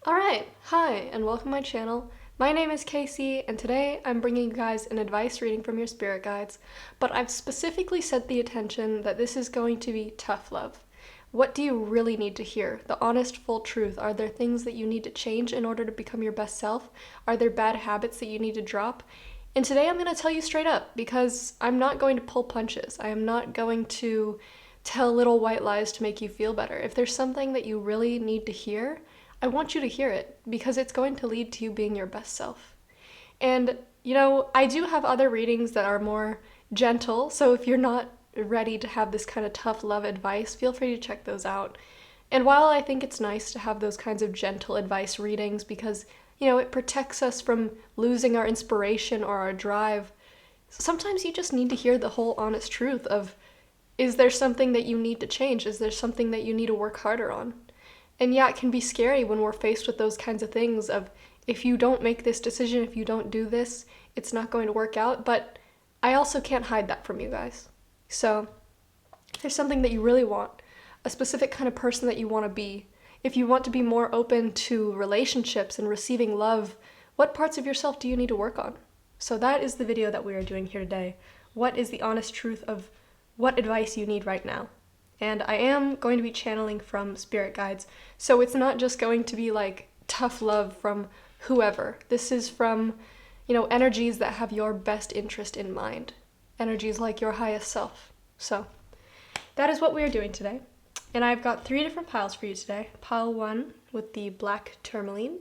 Alright, hi, and welcome to my channel. My name is Casey, and today I'm bringing you guys an advice reading from your spirit guides, but I've specifically set the attention that this is going to be tough love. What do you really need to hear? The honest, full truth. Are there things that you need to change in order to become your best self? Are there bad habits that you need to drop? And today I'm going to tell you straight up, because I'm not going to pull punches. I am not going to tell little white lies to make you feel better. If there's something that you really need to hear, I want you to hear it because it's going to lead to you being your best self. And, I do have other readings that are more gentle, so if you're not ready to have this kind of tough love advice, feel free to check those out. And while I think it's nice to have those kinds of gentle advice readings because, it protects us from losing our inspiration or our drive, sometimes you just need to hear the whole honest truth of, is there something that you need to change? Is there something that you need to work harder on? And yeah, it can be scary when we're faced with those kinds of things of, if you don't make this decision, if you don't do this, it's not going to work out. But I also can't hide that from you guys. So if there's something that you really want, a specific kind of person that you want to be, if you want to be more open to relationships and receiving love, what parts of yourself do you need to work on? So that is the video that we are doing here today. What is the honest truth of what advice you need right now? And I am going to be channeling from spirit guides, so it's not just going to be like tough love from whoever. This is from, energies that have your best interest in mind. Energies like your highest self. So that is what we are doing today. And I've got 3 different piles for you today. Pile 1 with the black tourmaline.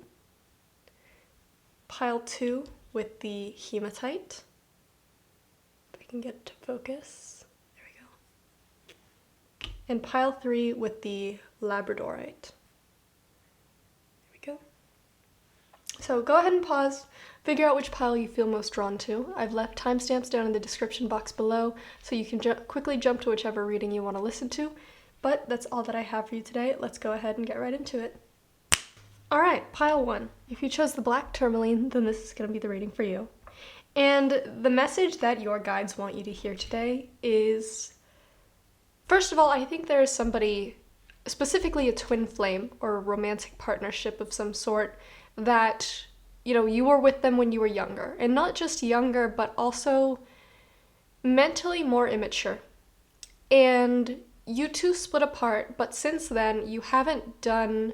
Pile 2 with the hematite. If I can get it to focus. And pile 3 with the Labradorite. There we go. So go ahead and pause, figure out which pile you feel most drawn to. I've left timestamps down in the description box below, so you can quickly jump to whichever reading you want to listen to. But that's all that I have for you today. Let's go ahead and get right into it. Alright, pile 1. If you chose the black tourmaline, then this is going to be the reading for you. And the message that your guides want you to hear today is, first of all, I think there is somebody, specifically a twin flame or a romantic partnership of some sort, that, you were with them when you were younger. And not just younger, but also mentally more immature. And you two split apart, but since then, you haven't done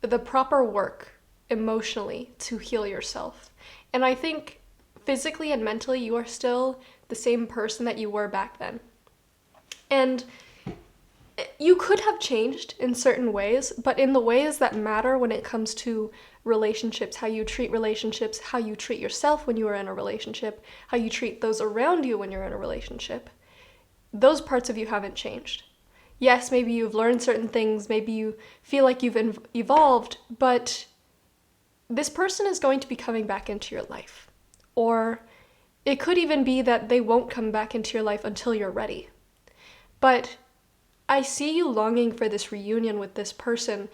the proper work emotionally to heal yourself. And I think physically and mentally, you are still the same person that you were back then. And you could have changed in certain ways, but in the ways that matter when it comes to relationships, how you treat relationships, how you treat yourself when you are in a relationship, how you treat those around you when you're in a relationship, those parts of you haven't changed. Yes, maybe you've learned certain things, maybe you feel like you've evolved, but this person is going to be coming back into your life. Or it could even be that they won't come back into your life until you're ready. But I see you longing for this reunion with this person,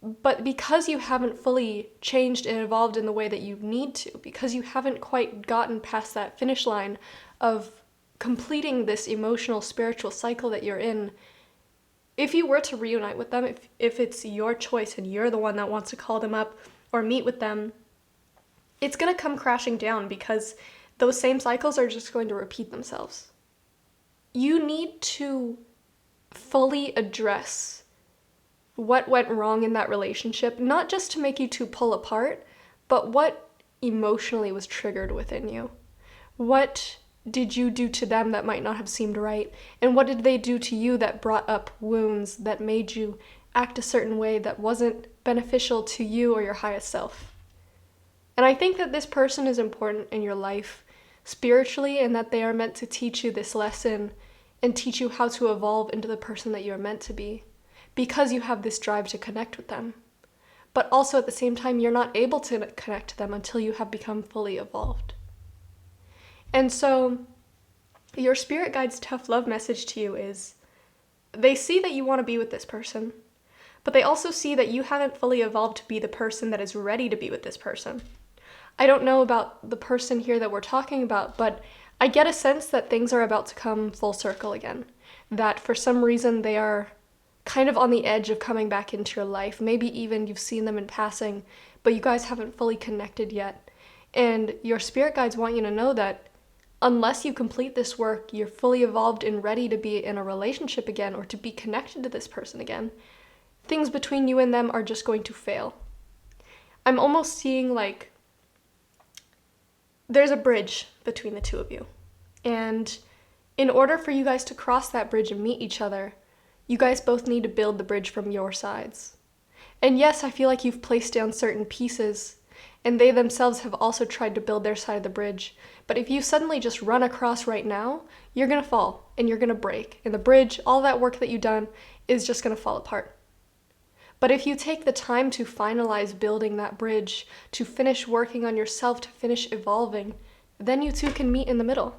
but because you haven't fully changed and evolved in the way that you need to, because you haven't quite gotten past that finish line of completing this emotional, spiritual cycle that you're in, if you were to reunite with them, if it's your choice and you're the one that wants to call them up or meet with them, it's going to come crashing down because those same cycles are just going to repeat themselves. You need to fully address what went wrong in that relationship, not just to make you two pull apart, but what emotionally was triggered within you. What did you do to them that might not have seemed right? And what did they do to you that brought up wounds that made you act a certain way that wasn't beneficial to you or your highest self? And I think that this person is important in your life spiritually, and that they are meant to teach you this lesson and teach you how to evolve into the person that you're meant to be, because you have this drive to connect with them. But also at the same time, you're not able to connect to them until you have become fully evolved. And so your spirit guide's tough love message to you is, they see that you want to be with this person, but they also see that you haven't fully evolved to be the person that is ready to be with this person. I don't know about the person here that we're talking about, but I get a sense that things are about to come full circle again. That for some reason they are kind of on the edge of coming back into your life. Maybe even you've seen them in passing, but you guys haven't fully connected yet. And your spirit guides want you to know that unless you complete this work, you're fully evolved and ready to be in a relationship again or to be connected to this person again. Things between you and them are just going to fail. I'm almost seeing like there's a bridge between the two of you. And in order for you guys to cross that bridge and meet each other, you guys both need to build the bridge from your sides. And yes, I feel like you've placed down certain pieces, and they themselves have also tried to build their side of the bridge. But if you suddenly just run across right now, you're going to fall and you're going to break. And the bridge, all that work that you've done, is just going to fall apart. But if you take the time to finalize building that bridge, to finish working on yourself, to finish evolving, then you two can meet in the middle.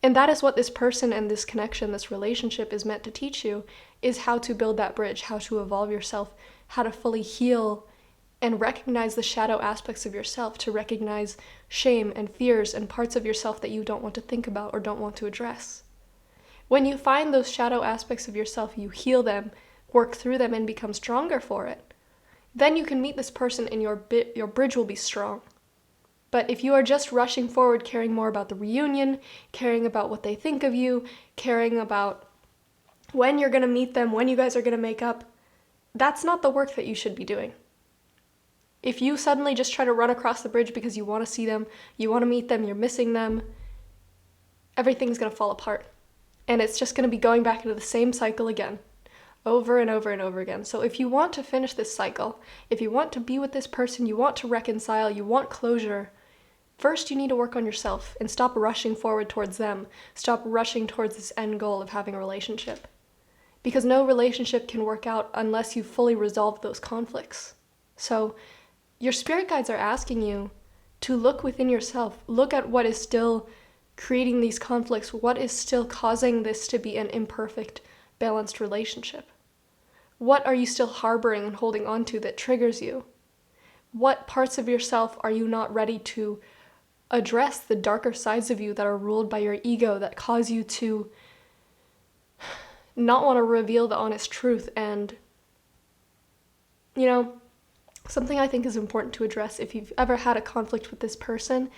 And that is what this person and this connection, this relationship is meant to teach you, is how to build that bridge, how to evolve yourself, how to fully heal and recognize the shadow aspects of yourself, to recognize shame and fears and parts of yourself that you don't want to think about or don't want to address. When you find those shadow aspects of yourself, you heal them, work through them, and become stronger for it. Then you can meet this person and your bridge will be strong. But if you are just rushing forward, caring more about the reunion, caring about what they think of you, caring about when you're going to meet them, when you guys are going to make up, that's not the work that you should be doing. If you suddenly just try to run across the bridge because you want to see them, you want to meet them, you're missing them, everything's going to fall apart. And it's just going to be going back into the same cycle again, over and over and over again. So if you want to finish this cycle, if you want to be with this person, you want to reconcile, you want closure, first you need to work on yourself and stop rushing forward towards them. Stop rushing towards this end goal of having a relationship. Because no relationship can work out unless you fully resolve those conflicts. So your spirit guides are asking you to look within yourself, look at what is still creating these conflicts, what is still causing this to be an imperfect, balanced relationship. What are you still harboring and holding on to that triggers you? What parts of yourself are you not ready to address, the darker sides of you that are ruled by your ego, that cause you to not want to reveal the honest truth? And, something I think is important to address, if you've ever had a conflict with this person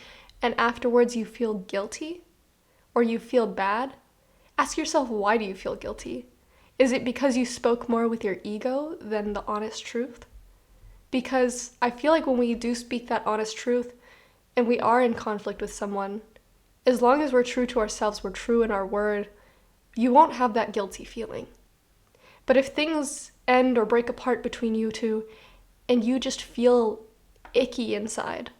and afterwards you feel guilty or you feel bad, ask yourself, why do you feel guilty? Is it because you spoke more with your ego than the honest truth? Because I feel like when we do speak that honest truth and we are in conflict with someone, as long as we're true to ourselves, we're true in our word, you won't have that guilty feeling. But if things end or break apart between you two and you just feel icky inside,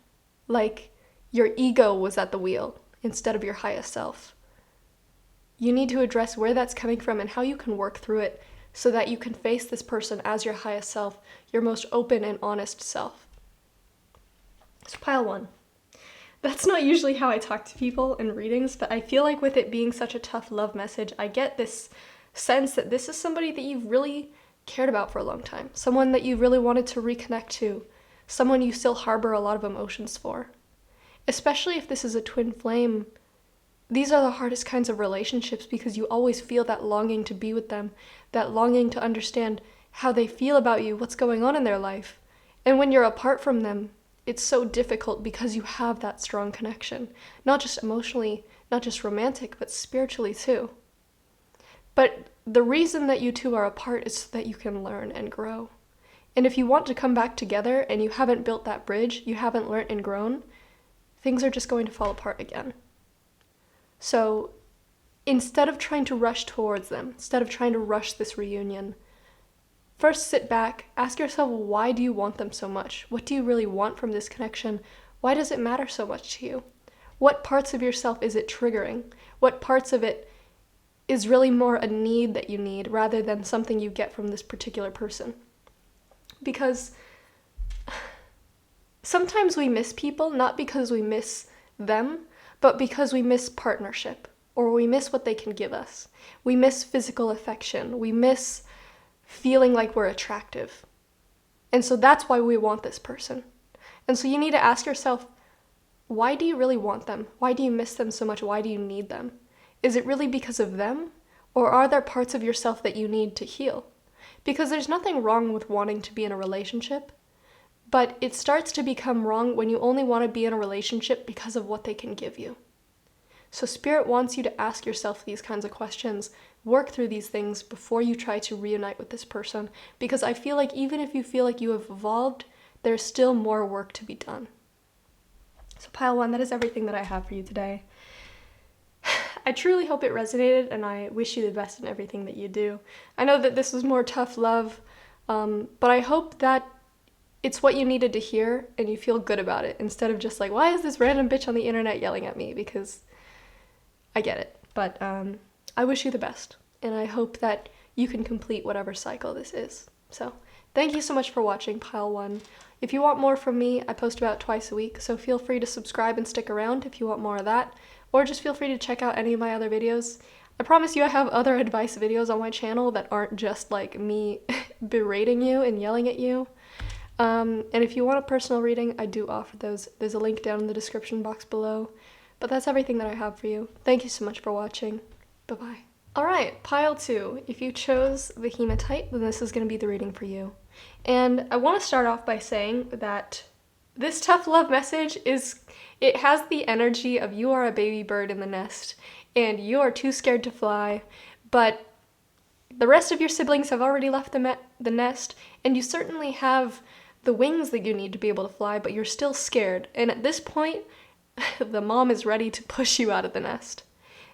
like your ego was at the wheel instead of your highest self, you need to address where that's coming from and how you can work through it so that you can face this person as your highest self, your most open and honest self. So pile 1. That's not usually how I talk to people in readings, but I feel like with it being such a tough love message, I get this sense that this is somebody that you've really cared about for a long time, someone that you really wanted to reconnect to, someone you still harbor a lot of emotions for. Especially if this is a twin flame, these are the hardest kinds of relationships because you always feel that longing to be with them, that longing to understand how they feel about you, what's going on in their life. And when you're apart from them, it's so difficult because you have that strong connection, not just emotionally, not just romantic, but spiritually too. But the reason that you two are apart is so that you can learn and grow. And if you want to come back together and you haven't built that bridge, you haven't learned and grown, things are just going to fall apart again. So instead of trying to rush towards them, instead of trying to rush this reunion, first sit back, ask yourself, why do you want them so much? What do you really want from this connection? Why does it matter so much to you? What parts of yourself is it triggering? What parts of it is really more a need that you need rather than something you get from this particular person? Because sometimes we miss people, not because we miss them, but because we miss partnership, or we miss what they can give us. We miss physical affection. We miss feeling like we're attractive. And so that's why we want this person. And so you need to ask yourself, why do you really want them? Why do you miss them so much? Why do you need them? Is it really because of them? Or are there parts of yourself that you need to heal? Because there's nothing wrong with wanting to be in a relationship, but it starts to become wrong when you only want to be in a relationship because of what they can give you. So Spirit wants you to ask yourself these kinds of questions, work through these things before you try to reunite with this person, because I feel like even if you feel like you have evolved, there's still more work to be done. So Pile 1, that is everything that I have for you today. I truly hope it resonated, and I wish you the best in everything that you do. I know that this was more tough love, but I hope that it's what you needed to hear and you feel good about it, instead of just like, why is this random bitch on the internet yelling at me? Because I get it, but I wish you the best, and I hope that you can complete whatever cycle this is. So thank you so much for watching Pile 1. If you want more from me, I post about twice a week, so feel free to subscribe and stick around if you want more of that. Or just feel free to check out any of my other videos. I promise you I have other advice videos on my channel that aren't just like me berating you and yelling at you. And if you want a personal reading, I do offer those. There's a link down in the description box below. But that's everything that I have for you. Thank you so much for watching. Bye-bye. Alright, Pile 2. If you chose the Hematite, then this is going to be the reading for you. And I want to start off by saying that this tough love message it has the energy of you are a baby bird in the nest, and you are too scared to fly, but the rest of your siblings have already left the nest, and you certainly have the wings that you need to be able to fly, but you're still scared. And at this point, the mom is ready to push you out of the nest.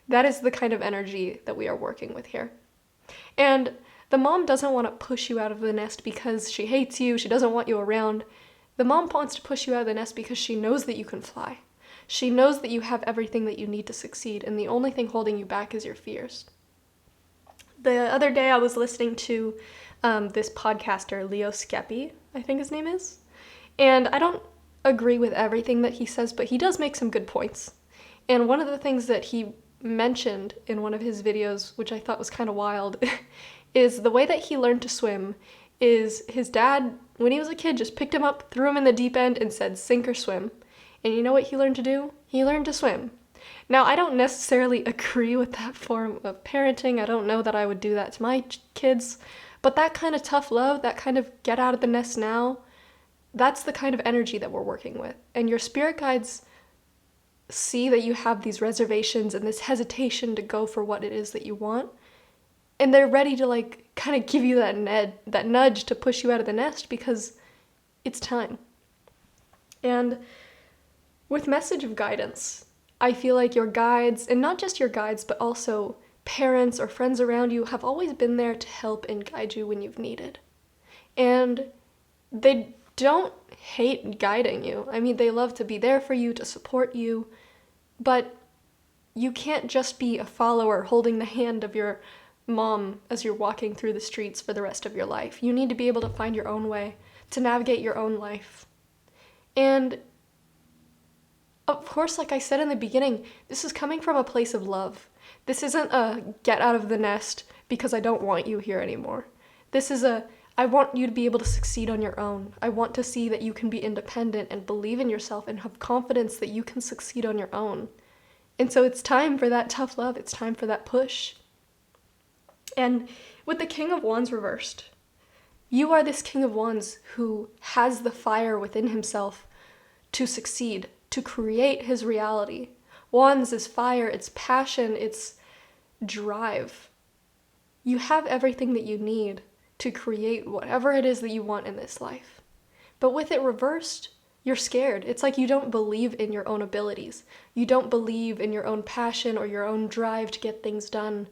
That is the kind of energy that we are working with here. And the mom doesn't want to push you out of the nest because she hates you, she doesn't want you around. The mom wants to push you out of the nest because she knows that you can fly. She knows that you have everything that you need to succeed, and the only thing holding you back is your fears. The other day I was listening to this podcaster, Leo Skeppy, I think his name is, and I don't agree with everything that he says, but he does make some good points. And one of the things that he mentioned in one of his videos, which I thought was kind of wild, is the way that he learned to swim is his dad, when he was a kid, just picked him up, threw him in the deep end, and said, sink or swim. And you know what he learned to do? He learned to swim. Now, I don't necessarily agree with that form of parenting. I don't know that I would do that to my kids. But that kind of tough love, that kind of get out of the nest now, that's the kind of energy that we're working with. And your spirit guides see that you have these reservations and this hesitation to go for what it is that you want. And they're ready to like kind of give you that nudge to push you out of the nest because it's time. And with message of guidance, I feel like your guides, and not just your guides, but also parents or friends around you, have always been there to help and guide you when you've needed. And they don't hate guiding you. I mean, they love to be there for you, to support you, but you can't just be a follower holding the hand of your mom as you're walking through the streets for the rest of your life. You need to be able to find your own way, to navigate your own life. And of course, like I said in the beginning, this is coming from a place of love. This isn't a get out of the nest because I don't want you here anymore. This is I want you to be able to succeed on your own. I want to see that you can be independent and believe in yourself and have confidence that you can succeed on your own. And so it's time for that tough love. It's time for that push. And with the King of Wands reversed, you are this King of Wands who has the fire within himself to succeed, to create his reality. Wands is fire, it's passion, it's drive. You have everything that you need to create whatever it is that you want in this life. But with it reversed, you're scared. It's like you don't believe in your own abilities. You don't believe in your own passion or your own drive to get things done.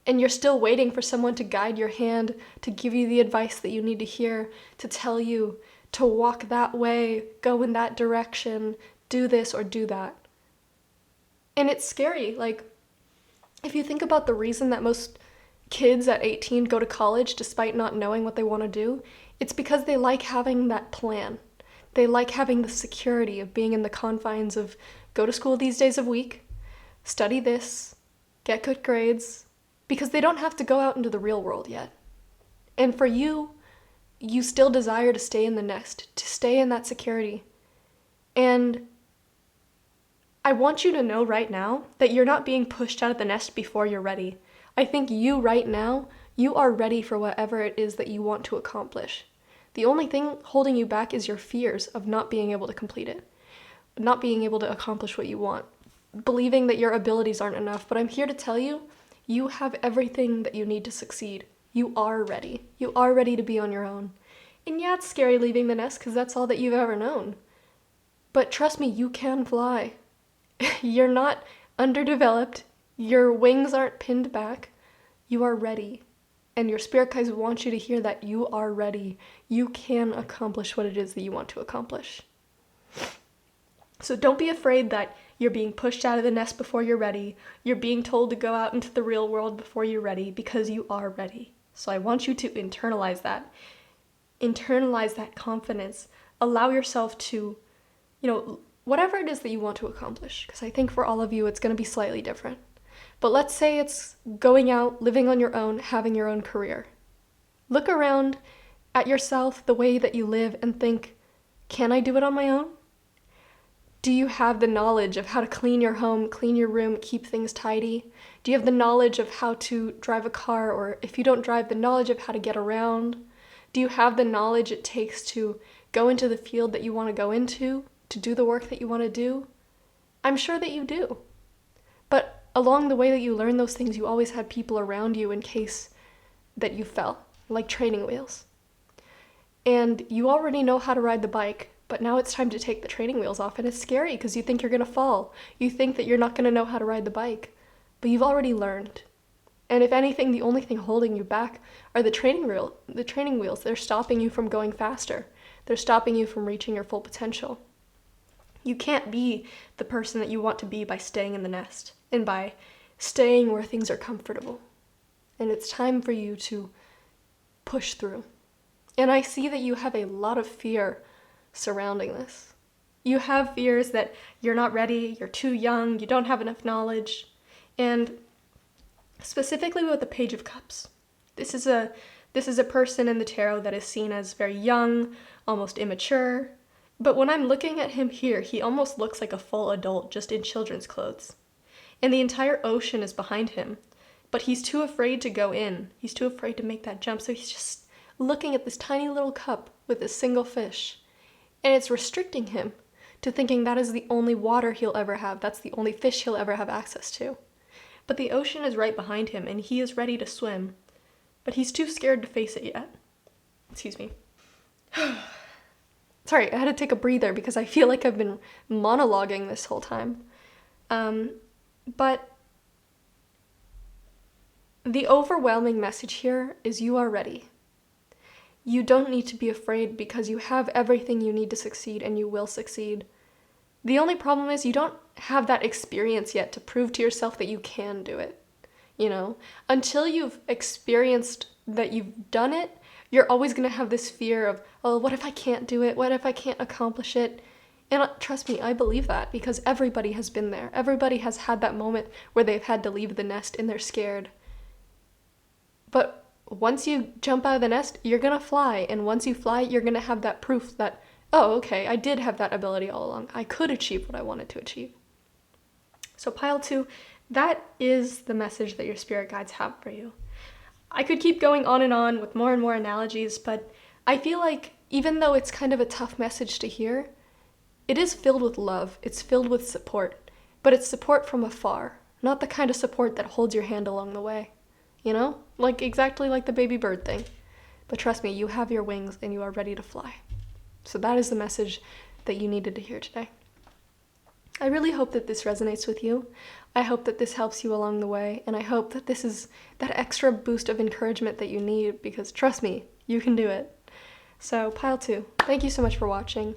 And you're still waiting for someone to guide your hand, to give you the advice that you need to hear, to tell you to walk that way, go in that direction, do this or do that. And it's scary. Like, if you think about the reason that most kids at 18 go to college despite not knowing what they want to do, it's because they like having that plan. They like having the security of being in the confines of go to school these days of week, study this, get good grades, because they don't have to go out into the real world yet. And for you, you still desire to stay in the nest, to stay in that security. And I want you to know right now that you're not being pushed out of the nest before you're ready. I think you right now, You are ready for whatever it is that you want to accomplish. The only thing holding you back is your fears of not being able to complete it, not being able to accomplish what you want, believing that your abilities aren't enough. But I'm here to tell you, you have everything that you need to succeed. You are ready. You are ready to be on your own. And yeah, it's scary leaving the nest because that's all that you've ever known. But trust me, you can fly. You're not underdeveloped. Your wings aren't pinned back. You are ready. And your spirit guides want you to hear that you are ready. You can accomplish what it is that you want to accomplish. So don't be afraid that you're being pushed out of the nest before you're ready. You're being told to go out into the real world before you're ready, because you are ready. So I want you to internalize that. Internalize that confidence. Allow yourself to, whatever it is that you want to accomplish, because I think for all of you, it's going to be slightly different. But let's say it's going out, living on your own, having your own career. Look around at yourself, the way that you live, and think, can I do it on my own? Do you have the knowledge of how to clean your home, clean your room, keep things tidy? Do you have the knowledge of how to drive a car, or if you don't drive, the knowledge of how to get around? Do you have the knowledge it takes to go into the field that you want to go into, to do the work that you want to do? I'm sure that you do. But along the way that you learn those things, you always had people around you in case that you fell, like training wheels. And you already know how to ride the bike, but now it's time to take the training wheels off, and it's scary because you think you're going to fall. You think that you're not going to know how to ride the bike, but you've already learned. And if anything, the only thing holding you back are the training wheels. They're stopping you from going faster. They're stopping you from reaching your full potential. You can't be the person that you want to be by staying in the nest and by staying where things are comfortable. And it's time for you to push through. And I see that you have a lot of fear surrounding this. You have fears that you're not ready, you're too young, you don't have enough knowledge. And specifically with the Page of Cups, this is a person in the tarot that is seen as very young, almost immature. But when I'm looking at him here, he almost looks like a full adult, just in children's clothes. And the entire ocean is behind him, but he's too afraid to go in. He's too afraid to make that jump, so he's just looking at this tiny little cup with a single fish. And it's restricting him to thinking that is the only water he'll ever have. That's the only fish he'll ever have access to. But the ocean is right behind him, and he is ready to swim. But he's too scared to face it yet. Excuse me. Sorry, I had to take a breather because I feel like I've been monologuing this whole time. But the overwhelming message here is you are ready. You don't need to be afraid because you have everything you need to succeed, and you will succeed. The only problem is you don't have that experience yet to prove to yourself that you can do it. Until you've experienced that you've done it, you're always going to have this fear of, oh, what if I can't do it? What if I can't accomplish it? And trust me, I believe that because everybody has been there. Everybody has had that moment where they've had to leave the nest and they're scared. But once you jump out of the nest, you're going to fly. And once you fly, you're going to have that proof that, oh, okay, I did have that ability all along. I could achieve what I wanted to achieve. So pile 2, that is the message that your spirit guides have for you. I could keep going on and on with more and more analogies, but I feel like even though it's kind of a tough message to hear, it is filled with love. It's filled with support, but it's support from afar, not the kind of support that holds your hand along the way. Exactly like the baby bird thing. But trust me, you have your wings and you are ready to fly. So that is the message that you needed to hear today. I really hope that this resonates with you. I hope that this helps you along the way, and I hope that this is that extra boost of encouragement that you need, because trust me, you can do it. So, pile 2, thank you so much for watching.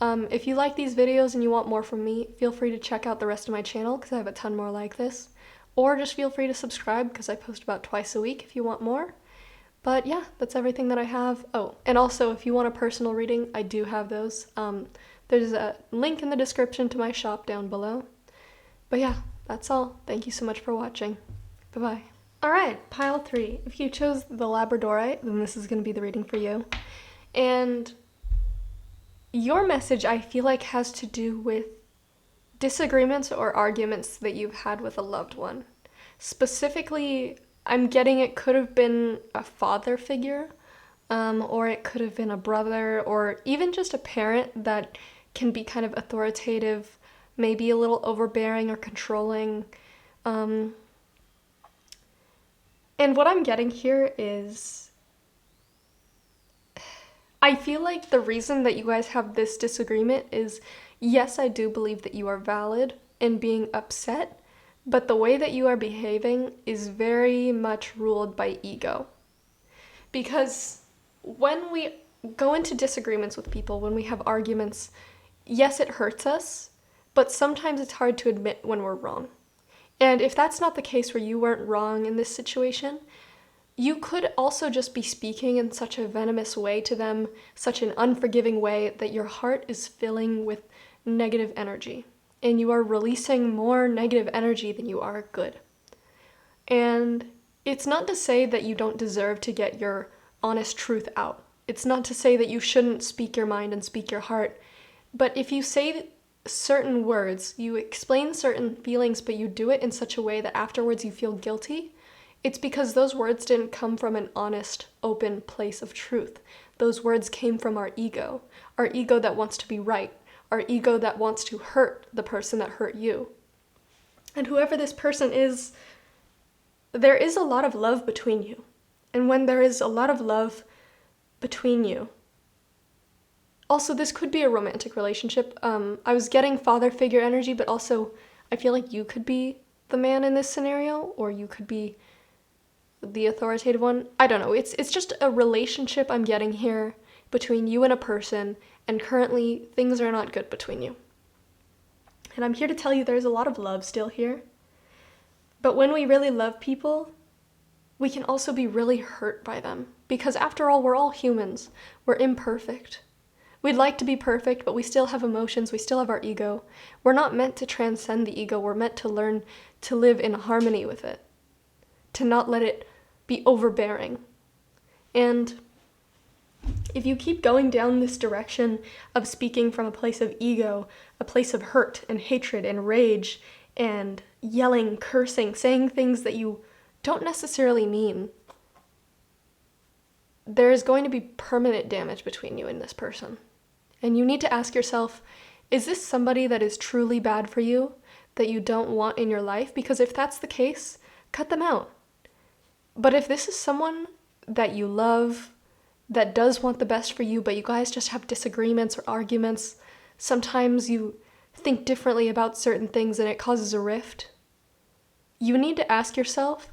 If you like these videos and you want more from me, feel free to check out the rest of my channel, because I have a ton more like this. Or just feel free to subscribe, because I post about twice a week if you want more. But yeah, that's everything that I have. Oh, and also, if you want a personal reading, I do have those. There's a link in the description to my shop down below. But yeah, that's all. Thank you so much for watching. Bye-bye. Alright, pile 3. If you chose the Labradorite, then this is going to be the reading for you. And your message, I feel like, has to do with disagreements or arguments that you've had with a loved one. Specifically, I'm getting it could have been a father figure, or it could have been a brother, or even just a parent that can be kind of authoritative, maybe a little overbearing or controlling. And what I'm getting here is, I feel like the reason that you guys have this disagreement is, yes, I do believe that you are valid in being upset, but the way that you are behaving is very much ruled by ego. Because when we go into disagreements with people, when we have arguments, yes, it hurts us, but sometimes it's hard to admit when we're wrong. And if that's not the case where you weren't wrong in this situation, you could also just be speaking in such a venomous way to them, such an unforgiving way, that your heart is filling with negative energy. And you are releasing more negative energy than you are good. And it's not to say that you don't deserve to get your honest truth out. It's not to say that you shouldn't speak your mind and speak your heart. But if you say certain words, you explain certain feelings, but you do it in such a way that afterwards you feel guilty, it's because those words didn't come from an honest, open place of truth. Those words came from our ego that wants to be right, our ego that wants to hurt the person that hurt you. And whoever this person is, there is a lot of love between you. And when there is a lot of love between you, also this could be a romantic relationship. I was getting father figure energy, but also I feel like you could be the man in this scenario, or you could be the authoritative one. I don't know. It's just a relationship I'm getting here between you and a person, and currently things are not good between you. And I'm here to tell you there's a lot of love still here. But when we really love people, we can also be really hurt by them. Because after all, we're all humans. We're imperfect. We'd like to be perfect, but we still have emotions. We still have our ego. We're not meant to transcend the ego. We're meant to learn to live in harmony with it. To not let it be overbearing. And if you keep going down this direction of speaking from a place of ego, a place of hurt and hatred and rage and yelling, cursing, saying things that you don't necessarily mean, there is going to be permanent damage between you and this person. And you need to ask yourself, is this somebody that is truly bad for you, that you don't want in your life? Because if that's the case, cut them out. But if this is someone that you love, that does want the best for you, but you guys just have disagreements or arguments, sometimes you think differently about certain things and it causes a rift, you need to ask yourself,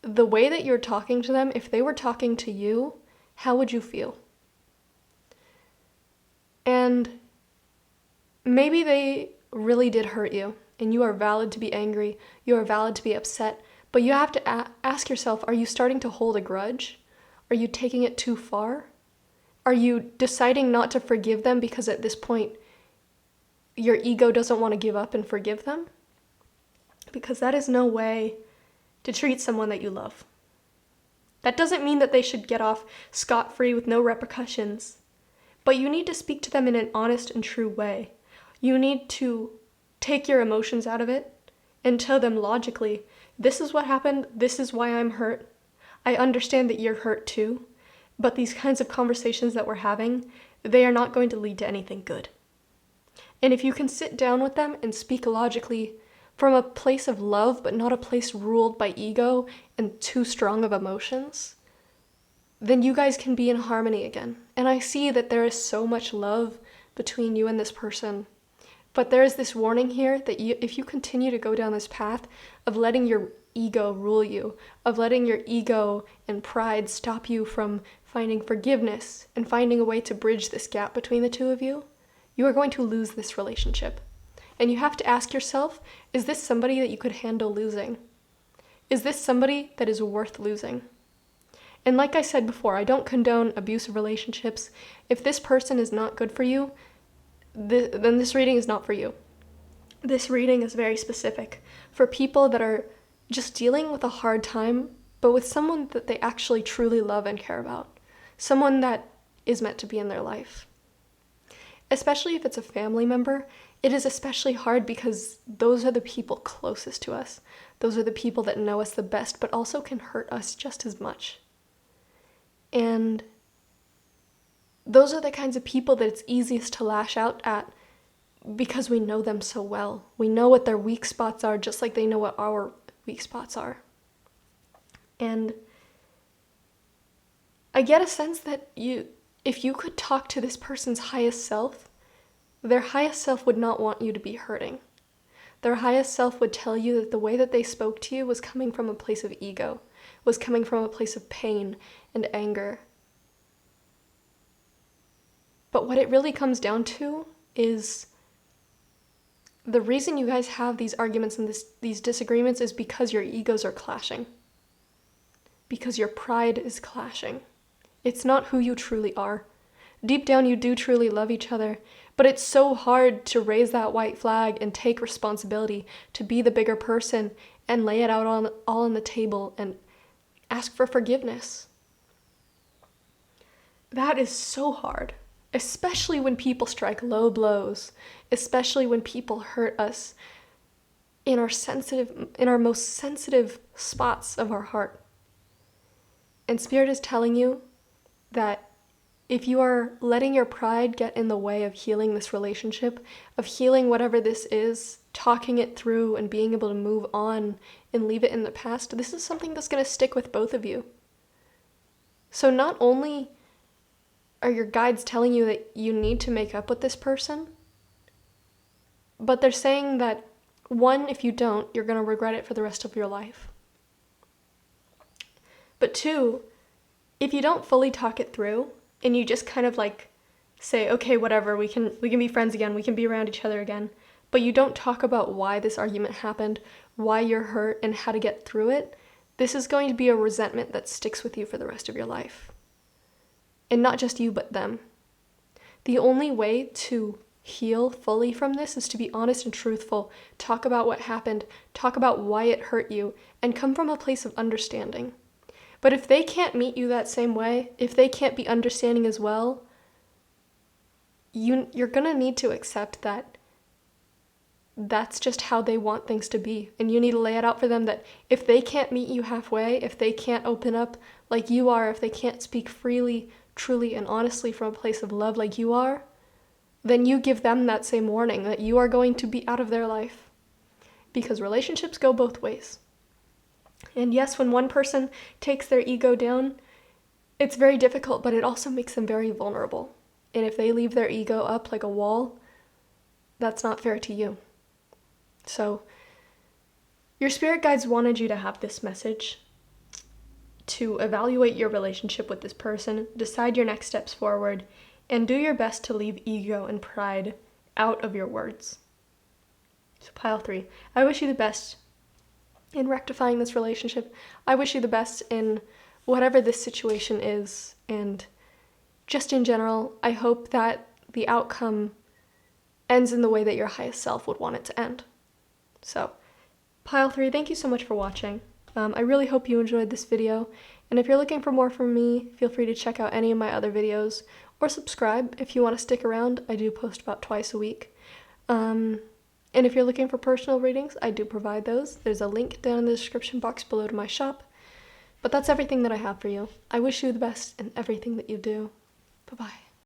the way that you're talking to them, if they were talking to you, how would you feel? And maybe they really did hurt you, and you are valid to be angry, you are valid to be upset, but you have to ask yourself, are you starting to hold a grudge? Are you taking it too far? Are you deciding not to forgive them because at this point your ego doesn't want to give up and forgive them? Because that is no way to treat someone that you love. That doesn't mean that they should get off scot-free with no repercussions, but you need to speak to them in an honest and true way. You need to take your emotions out of it and tell them logically, this is what happened, this is why I'm hurt. I understand that you're hurt too, but these kinds of conversations that we're having, they are not going to lead to anything good. And if you can sit down with them and speak logically from a place of love, but not a place ruled by ego and too strong of emotions, then you guys can be in harmony again. And I see that there is so much love between you and this person. But there is this warning here that if you continue to go down this path of letting your ego rule you, of letting your ego and pride stop you from finding forgiveness and finding a way to bridge this gap between the two of you, you are going to lose this relationship. And you have to ask yourself, is this somebody that you could handle losing? Is this somebody that is worth losing? And like I said before, I don't condone abusive relationships. If this person is not good for you, then this reading is not for you. This reading is very specific for people that are just dealing with a hard time, but with someone that they actually truly love and care about. Someone that is meant to be in their life. especially if it's a family member, it is especially hard because those are the people closest to us. Those are the people that know us the best, but also can hurt us just as much. And those are the kinds of people that it's easiest to lash out at because we know them so well. We know what their weak spots are, just like they know what our weak spots are. And I get a sense that if you could talk to this person's highest self, their highest self would not want you to be hurting. Their highest self would tell you that the way that they spoke to you was coming from a place of ego, was coming from a place of pain and anger. But what it really comes down to is the reason you guys have these arguments and these disagreements is because your egos are clashing. Because your pride is clashing. It's not who you truly are. Deep down, you do truly love each other, but it's so hard to raise that white flag and take responsibility, to be the bigger person and lay it out all on the table and ask for forgiveness. That is so hard, especially when people strike low blows, especially when people hurt us in our most sensitive spots of our heart. And Spirit is telling you that if you are letting your pride get in the way of healing this relationship, of healing whatever this is, talking it through and being able to move on and leave it in the past, this is something that's going to stick with both of you. So not only are your guides telling you that you need to make up with this person, but they're saying that, one, if you don't, you're going to regret it for the rest of your life. But two, if you don't fully talk it through, and you just kind of like say, okay, whatever, we can be friends again, we can be around each other again, but you don't talk about why this argument happened, why you're hurt, and how to get through it, this is going to be a resentment that sticks with you for the rest of your life. And not just you, but them. The only way to heal fully from this is to be honest and truthful, talk about what happened, talk about why it hurt you, and come from a place of understanding. But if they can't meet you that same way, if they can't be understanding as well, you're gonna need to accept that that's just how they want things to be. And you need to lay it out for them that if they can't meet you halfway, if they can't open up like you are, if they can't speak freely, truly, and honestly from a place of love like you are, then you give them that same warning that you are going to be out of their life. Because relationships go both ways. And yes, when one person takes their ego down, it's very difficult, but it also makes them very vulnerable. And if they leave their ego up like a wall, that's not fair to you. So, your spirit guides wanted you to have this message, to evaluate your relationship with this person, decide your next steps forward, and do your best to leave ego and pride out of your words. So pile 3, I wish you the best in rectifying this relationship. I wish you the best in whatever this situation is, and just in general, I hope that the outcome ends in the way that your highest self would want it to end. So, pile 3, thank you so much for watching. I really hope you enjoyed this video, and if you're looking for more from me, feel free to check out any of my other videos, or subscribe if you want to stick around. I do post about twice a week. And if you're looking for personal readings, I do provide those. There's a link down in the description box below to my shop. But that's everything that I have for you. I wish you the best in everything that you do. Bye-bye.